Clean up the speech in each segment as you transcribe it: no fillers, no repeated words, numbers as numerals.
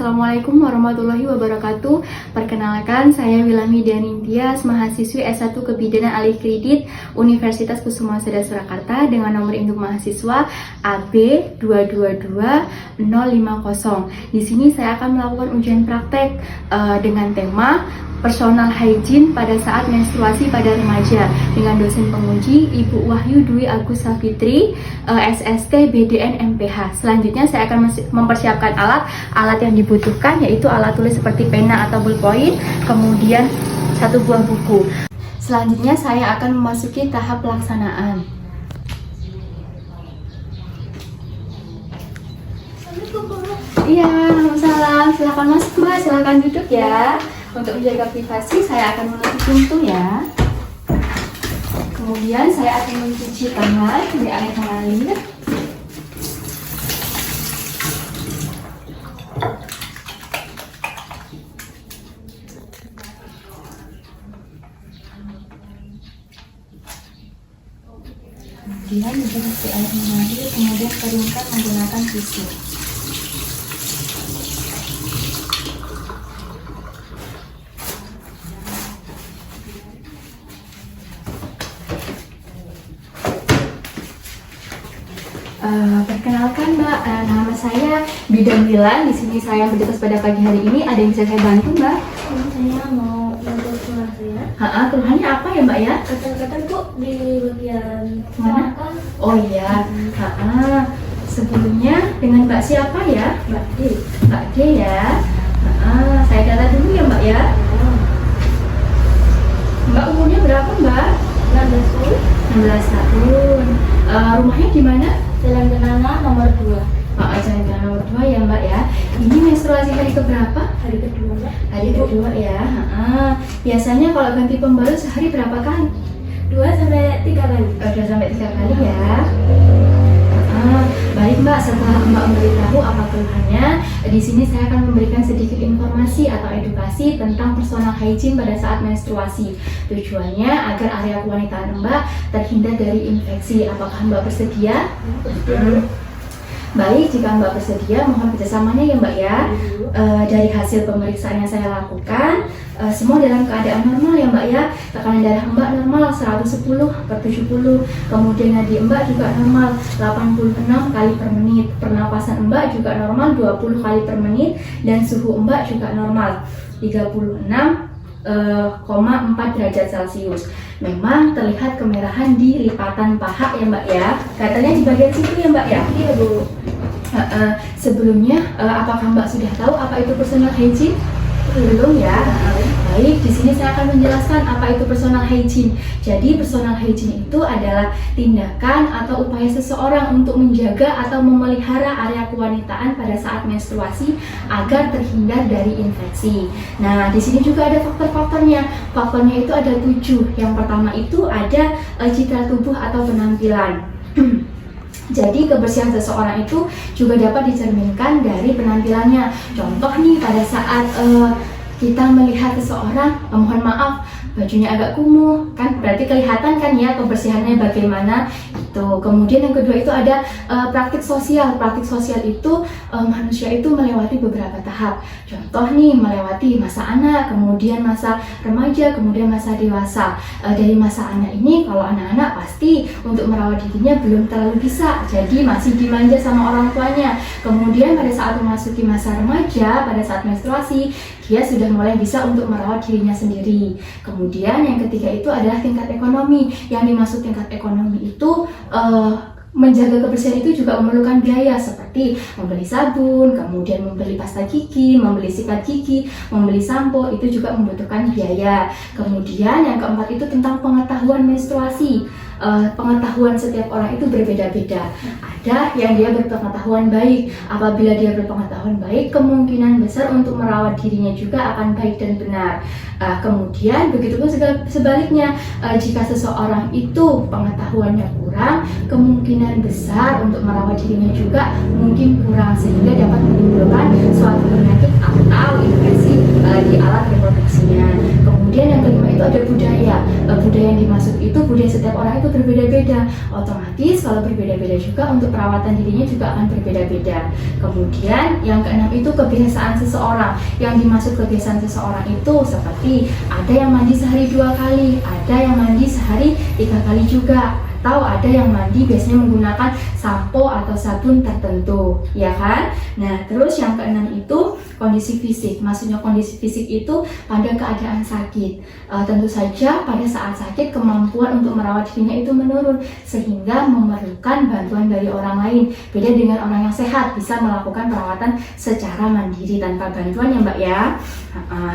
Assalamualaikum warahmatullahi wabarakatuh. Perkenalkan, saya Wilami Dianindya, mahasiswi S1 Kebidanan Alih Kredit Universitas Kusumawasida Surakarta dengan nomor induk mahasiswa AB 222050. Di sini saya akan melakukan ujian praktek dengan tema personal hygiene pada saat menstruasi pada remaja dengan dosen penguji Ibu Wahyu Dwi Agus Safitri, SST BDN MPH. Selanjutnya saya akan mempersiapkan alat yang dibutuhkan, yaitu alat tulis seperti pena atau ballpoint, kemudian satu buah buku. Selanjutnya saya akan memasuki tahap pelaksanaan. Iya, salam. Silakan masuk, Mbak. Silakan duduk ya. Untuk menjaga privasi, saya akan menutup pintu ya. Kemudian saya akan mencuci tangan di air mengalir. Kemudian mencuci air mengalir, kemudian keringkan menggunakan tisu. Perkenalkan Mbak, nama saya Bidan Milan. Di sini saya bertugas pada pagi hari ini. Ada yang bisa saya bantu Mbak? Saya mau untuk keluar saya. Keluhannya apa ya Mbak ya? Kata-kata Bu di bagian Mana? belakang. Oh iya. Sebelumnya dengan Mbak siapa ya? Mbak D. Mbak D ya. Saya catat dulu ya Mbak ya. Mbak umurnya berapa Mbak? 16 tahun. 16 tahun. Rumahnya di mana? Jalan Kenanga nomor 2. Jalan Kenanga nomor 2 ya Mbak ya. Ini menstruasi hari keberapa? Hari kedua Mbak. Hari kedua ya. Biasanya kalau ganti pembalut sehari berapa kali? 2 sampai 3 kali. 2 sampai 3 kali ya. Baik Mbak, setelah Mbak memberitahu apa keluhannya, di sini saya akan memberikan sedikit informasi atau edukasi tentang personal hygiene pada saat menstruasi. Tujuannya agar area kewanitaan Mbak terhindar dari infeksi. Apakah Mbak bersedia? Baik, jika Mbak bersedia, mohon kerjasamanya ya Mbak ya. Dari hasil pemeriksaan yang saya lakukan, semua dalam keadaan normal ya Mbak ya. Tekanan darah Mbak normal 110/70, kemudian nadi Mbak juga normal 86 kali per menit, pernapasan Mbak juga normal 20 kali per menit, dan suhu Mbak juga normal 36,4 derajat Celcius. Memang terlihat kemerahan di lipatan paha ya Mbak ya. Katanya di bagian situ ya Mbak ya. Iya Bu. Sebelumnya apakah Mbak sudah tahu apa itu personal hygiene? Belum ya. Baik, di sini saya akan menjelaskan apa itu personal hygiene. Jadi personal hygiene itu adalah tindakan atau upaya seseorang untuk menjaga atau memelihara area kewanitaan pada saat menstruasi agar terhindar dari infeksi. Nah, di sini juga ada faktor-faktornya. Faktornya itu ada 7. Yang pertama itu ada citra tubuh atau penampilan. Jadi kebersihan seseorang itu juga dapat dicerminkan dari penampilannya. Contoh nih, pada saat kita melihat seseorang, mohon maaf, bajunya agak kumuh, kan berarti kelihatan kan ya kebersihannya bagaimana itu. Kemudian yang kedua itu ada praktik sosial. Praktik sosial itu manusia itu melewati beberapa tahap. Contoh nih, melewati masa anak, kemudian masa remaja, kemudian masa dewasa. Dari masa anak ini, kalau anak-anak pasti untuk merawat dirinya belum terlalu bisa, jadi masih dimanja sama orang tuanya. Kemudian pada saat memasuki masa remaja, pada saat menstruasi, dia sudah mulai bisa untuk merawat dirinya sendiri. Kemudian yang ketiga itu adalah tingkat ekonomi. Yang dimaksud tingkat ekonomi itu menjaga kebersihan itu juga memerlukan biaya, seperti membeli sabun, kemudian membeli pasta gigi, membeli sikat gigi, membeli sampo, itu juga membutuhkan biaya. Kemudian yang keempat itu tentang pengetahuan menstruasi. Pengetahuan setiap orang itu berbeda-beda. Ada yang dia berpengetahuan baik. Apabila dia berpengetahuan baik, kemungkinan besar untuk merawat dirinya juga akan baik dan benar. Kemudian begitu pun sebaliknya, jika seseorang itu pengetahuannya kurang, kemungkinan besar untuk merawat dirinya juga mungkin kurang, sehingga dapat menimbulkan suatu penyakit atau infeksi di alat reproduksinya. Kemudian yang kelima itu ada budaya. Budaya yang dimaksud itu budaya setiap orang itu berbeda-beda. Otomatis kalau berbeda-beda juga untuk perawatan dirinya juga akan berbeda-beda. Kemudian yang keenam itu kebiasaan seseorang. Yang dimaksud kebiasaan seseorang itu seperti ada yang mandi sehari 2 kali, ada yang mandi sehari 3 kali juga, atau ada yang mandi biasanya menggunakan sampo atau sabun tertentu, ya kan? Nah, terus yang keenam itu kondisi fisik. Maksudnya kondisi fisik itu pada keadaan sakit. Tentu saja pada saat sakit kemampuan untuk merawat dirinya itu menurun sehingga memerlukan bantuan dari orang lain. Beda dengan orang yang sehat bisa melakukan perawatan secara mandiri tanpa bantuan ya Mbak ya.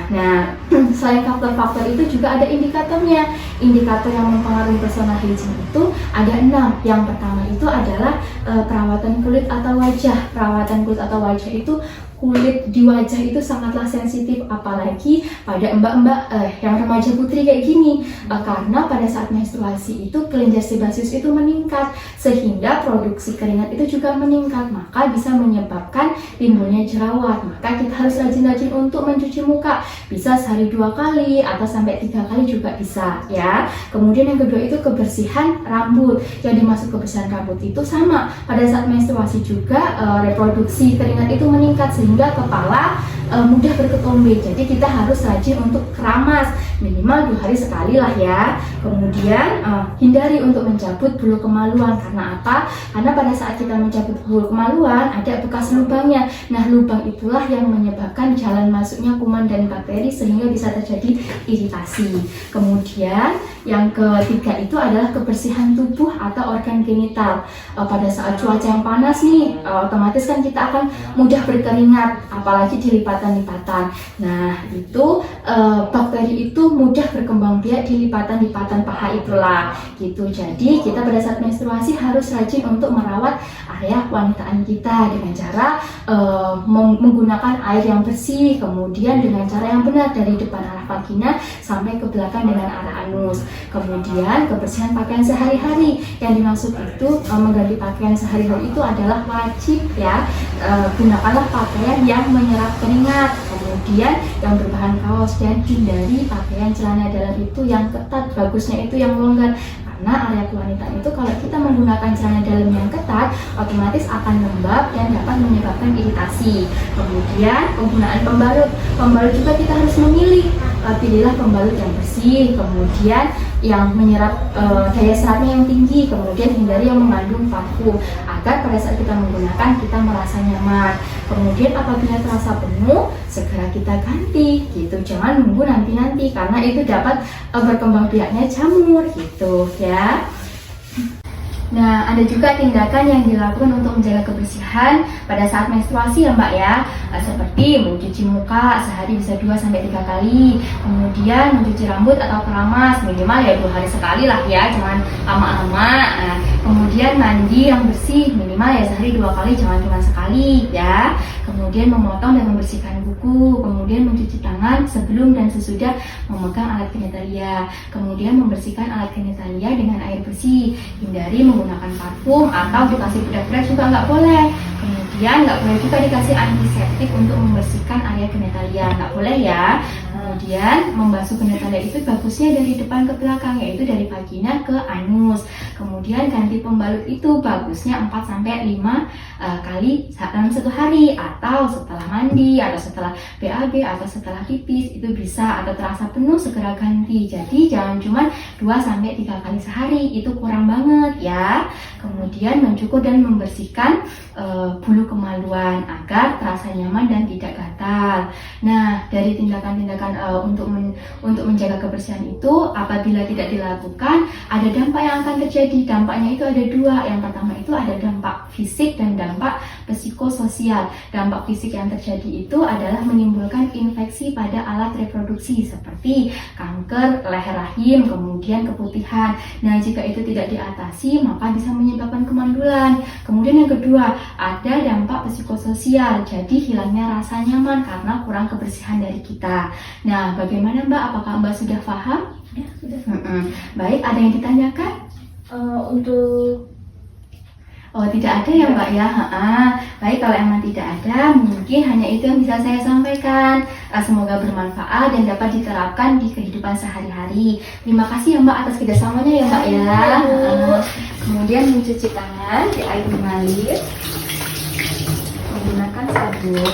Nah, selain faktor-faktor itu juga ada indikatornya. Indikator yang mempengaruhi personal hygiene itu ada 6. Yang pertama itu adalah perawatan kulit atau wajah. Perawatan kulit atau wajah itu kulit di wajah itu sangatlah sensitif, apalagi pada mbak-mbak yang remaja putri kayak gini, karena pada saat menstruasi itu kelenjar sebasius itu meningkat sehingga produksi keringat itu juga meningkat, maka bisa menyebabkan timbulnya jerawat. Maka kita harus rajin-rajin untuk mencuci muka, bisa sehari 2 kali atau sampai 3 kali juga bisa ya. Kemudian yang kedua itu kebersihan rambut. Yang dimaksud kebersihan rambut itu sama, pada saat menstruasi juga reproduksi keringat itu meningkat sehingga kepala mudah berketombe. Jadi kita harus rajin untuk keramas minimal 2 hari sekali lah ya. Kemudian hindari untuk mencabut bulu kemaluan. Karena apa? Karena pada saat kita mencabut bulu kemaluan ada bekas lubangnya. Nah, lubang itulah yang menyebabkan jalan masuknya kuman dan bakteri sehingga bisa terjadi iritasi. Kemudian yang ketiga itu adalah kebersihan tubuh atau organ genital. Pada saat cuaca yang panas nih, otomatis kan kita akan mudah berkeringat, apalagi di lipatan-lipatan. Nah, itu bakteri itu mudah berkembang biak di lipatan-lipatan paha itulah gitu. Jadi kita pada saat menstruasi harus rajin untuk merawat area wanitaan kita dengan cara menggunakan air yang bersih, kemudian dengan cara yang benar dari depan arah vagina sampai ke belakang dengan arah anus. Kemudian kebersihan pakaian sehari-hari. Yang dimaksud itu mengganti pakaian sehari-hari itu adalah wajib ya. Gunakanlah pakaian yang menyerap keringat, kemudian yang berbahan kaos, dan hindari pakaian celana dalam itu yang ketat, bagusnya itu yang longgar. Karena area kewanitaan itu kalau kita menggunakan celana dalam yang ketat otomatis akan lembab dan dapat menyebabkan iritasi. Kemudian penggunaan pembalut. Pembalut juga kita harus memilih. Pilihlah pembalut yang bersih, kemudian yang menyerap daya seratnya yang tinggi, kemudian hindari yang mengandung parfum agar pada saat kita menggunakan kita merasa nyaman. Kemudian apabila terasa penuh segera kita ganti gitu, jangan nunggu nanti-nanti karena itu dapat berkembang biaknya jamur gitu ya. Nah, ada juga tindakan yang dilakukan untuk menjaga kebersihan pada saat menstruasi ya Mbak ya. Seperti mencuci muka sehari bisa 2-3 kali. Kemudian mencuci rambut atau keramas minimal ya 2 hari sekali lah ya, jangan lama-lama. Kemudian mandi yang bersih minimal ya sehari 2 kali, jangan cuma sekali ya. Kemudian memotong dan membersihkan kuku. Kemudian mencuci tangan sebelum dan sesudah memegang alat genitalia. Kemudian membersihkan alat genitalia dengan air bersih. Hindari menggunakan parfum atau dikasih bedak-bedak juga nggak boleh. Kemudian nggak boleh juga dikasih antiseptik untuk membersihkan area genitalia, nggak boleh ya. Kemudian membasuh genitalia itu bagusnya dari depan ke belakang, yaitu dari vagina ke anus. Kemudian ganti pembalut itu bagusnya 4-5 kali dalam 1 hari, atau setelah mandi, atau setelah BAB, atau setelah pipis itu bisa, atau terasa penuh segera ganti. Jadi jangan cuma 2-3 kali sehari, itu kurang banget ya. Kemudian mencukur dan membersihkan bulu kemaluan agar terasa nyaman dan tidak gatal. Nah, dari tindakan-tindakan untuk menjaga kebersihan itu apabila tidak dilakukan ada dampak yang akan terjadi. Dampaknya itu ada 2. Yang pertama itu ada dampak fisik dan dampak psikososial. Dampak fisik yang terjadi itu adalah menimbulkan infeksi pada alat reproduksi seperti kanker leher rahim, kemudian keputihan. Nah, jika itu tidak diatasi maka bisa menyebabkan kemandulan. Kemudian yang kedua ada dampak psikososial, jadi hilangnya rasa nyaman karena kurang kebersihan dari kita. Nah, bagaimana Mbak? Apakah Mbak sudah paham? Ya, sudah. Baik, ada yang ditanyakan? Untuk Oh, tidak ada ya Mbak ya? Baik, kalau emang tidak ada, mungkin hanya itu yang bisa saya sampaikan. Semoga bermanfaat dan dapat diterapkan di kehidupan sehari-hari. Terima kasih ya Mbak atas kerjasamanya ya Mbak ya. Kemudian mencuci tangan di air mengalir menggunakan sabun.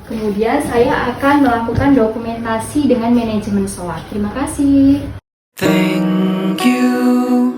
Kemudian saya akan melakukan dokumentasi dengan manajemen sholat. Terima kasih. Thank you.